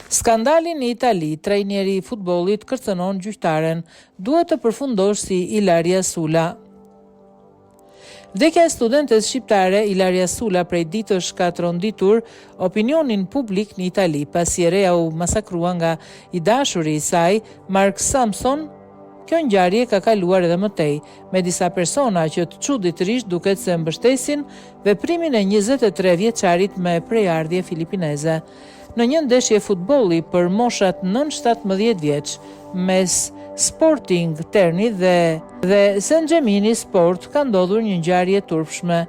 Skandali në Itali, trajneri i futbollit kërcënon gjyqtaren, duhet të përfundosh si Ilaria Sula. Vdekja e studentes shqiptare Ilaria Sula prej ditësh ka tronditur opinionin publik në Itali, pasi e reja u masakrua nga i dashuri i saj, Mark Sampson. Kjo ngjarje ka kaluar edhe më tej, me disa persona që të çuditërisht duket se mbështesin veprimin e 23 vjeçarit me prejardhje filipineze. Në një ndeshje futbolli për moshat nën 17 vjeç mes Sporting Terni dhe San Gemini Sport ka ndodhur një ngjarje turpshme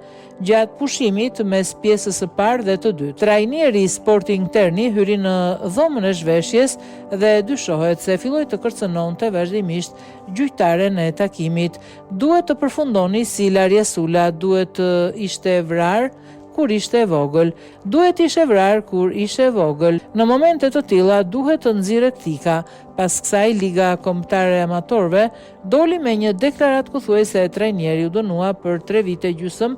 gjatë pushimit mes pjesës së parë dhe të dytë. Trajneri i Sporting Terni hyri në dhomën e zhveshjes dhe dyshohet se filloi të kërcënonte vazhdimisht gjyqtaren e takimit. Duhet të përfundoni si Ilaria Sula, duhet të ishte vrar kur ishte e vogël, duhet ishe vrar kur ishe e vogël. Në momente të tilla duhet të nxirret thika. Pas kësaj, Liga Kombëtare e Amatorëve doli me një deklaratë ku thuaj se trajneri u dënua për 3 vite gjysmë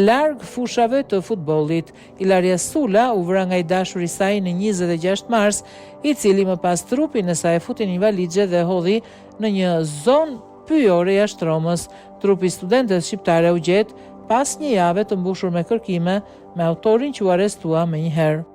larg fushave të futbollit. Ilaria Sula u vra nga i dashuri i saj në 26 mars, i cili më pas trupin e saj futi në valixhe dhe hodhi në një zonë pyjore jashtë Romës. Trupi i studentes shqiptare u gjet pas një jave të mbushur me kërkime me autorin që u arrestua menjëherë.